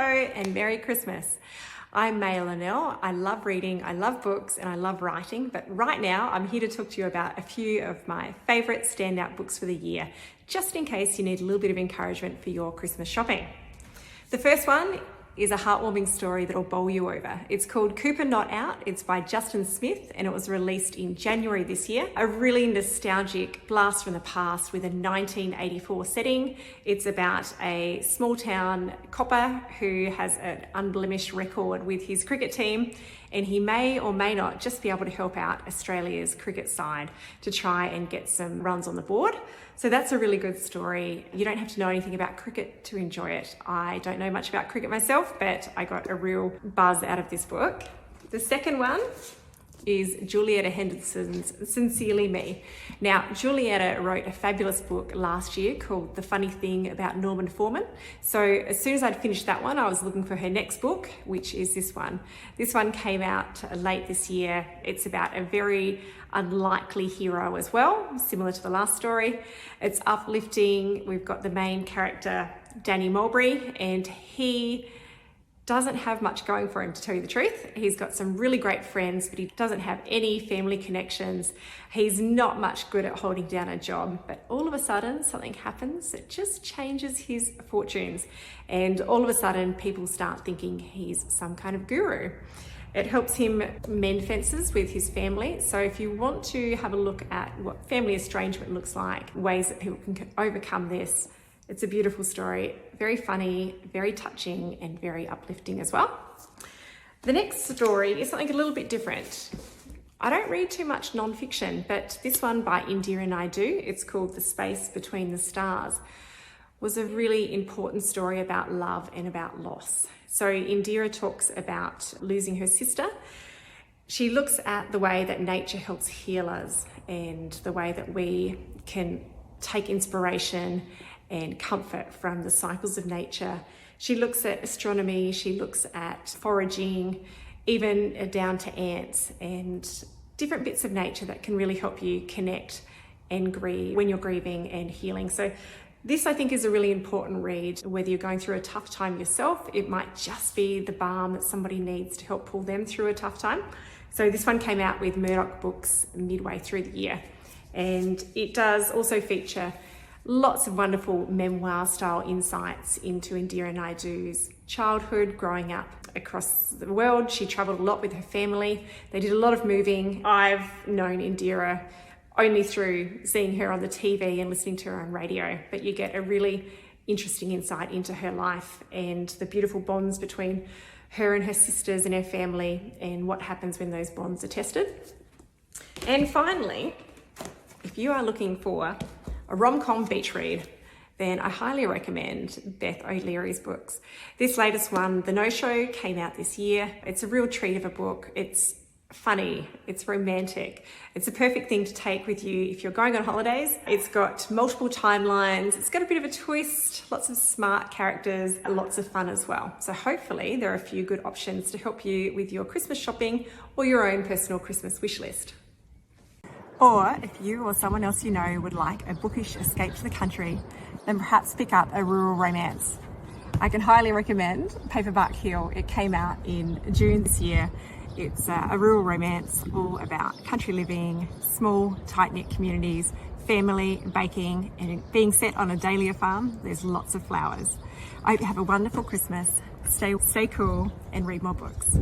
and Merry Christmas. I'm Linnell. I love reading, I love books, and I love writing, but right now I'm here to talk to you about a few of my favourite standout books for the year, just in case you need a little bit of encouragement for your Christmas shopping. The first one is a heartwarming story that'll bowl you over. It's called Cooper Not Out. It's by Justin Smith and it was released in January this year. A really nostalgic blast from the past with a 1984 setting. It's about a small town copper who has an unblemished record with his cricket team, and he may or may not just be able to help out Australia's cricket side to try and get some runs on the board. So that's a really good story. You don't have to know anything about cricket to enjoy it. I don't know much about cricket myself, but I got a real buzz out of this book. The second one is Julietta Henderson's Sincerely Me. Now, Julietta wrote a fabulous book last year called The Funny Thing About Norman Foreman. So as soon as I'd finished that one, I was looking for her next book, which is this one. This one came out late this year. It's about a very unlikely hero as well, similar to the last story. It's uplifting. We've got the main character, Danny Mulberry, and he doesn't have much going for him, to tell you the truth. He's got some really great friends, but he doesn't have any family connections. He's not much good at holding down a job, but all of a sudden something happens that just changes his fortunes. And all of a sudden people start thinking he's some kind of guru. It helps him mend fences with his family. So if you want to have a look at what family estrangement looks like, ways that people can overcome this, it's a beautiful story, very funny, very touching, and very uplifting as well. The next story is something a little bit different. I don't read too much non-fiction, but this one by Indira Naidoo, it's called The Space Between the Stars, was a really important story about love and about loss. So Indira talks about losing her sister. She looks at the way that nature helps heal us and the way that we can take inspiration and comfort from the cycles of nature. She looks at astronomy, she looks at foraging, even down to ants and different bits of nature that can really help you connect and grieve when you're grieving and healing. So this, I think, is a really important read. Whether you're going through a tough time yourself, it might just be the balm that somebody needs to help pull them through a tough time. So this one came out with Murdoch Books midway through the year. And it does also feature lots of wonderful memoir style insights into Indira Naidoo's childhood, growing up across the world. She traveled a lot with her family. They did a lot of moving. I've known Indira only through seeing her on the TV and listening to her on radio, but you get a really interesting insight into her life and the beautiful bonds between her and her sisters and her family and what happens when those bonds are tested. And finally, if you are looking for a rom-com beach read, then I highly recommend Beth O'Leary's books. This latest one, The No-Show, came out this year. It's a real treat of a book. It's funny, it's romantic. It's a perfect thing to take with you if you're going on holidays. It's got multiple timelines. It's got a bit of a twist, lots of smart characters, lots of fun as well. So hopefully there are a few good options to help you with your Christmas shopping or your own personal Christmas wish list. Or if you or someone else you know would like a bookish escape to the country, then perhaps pick up a rural romance. I can highly recommend Paperback Hill. It came out in June this year. It's a rural romance all about country living, small, tight-knit communities, family, baking, and being set on a dahlia farm. There's lots of flowers. I hope you have a wonderful Christmas. Stay cool and read more books.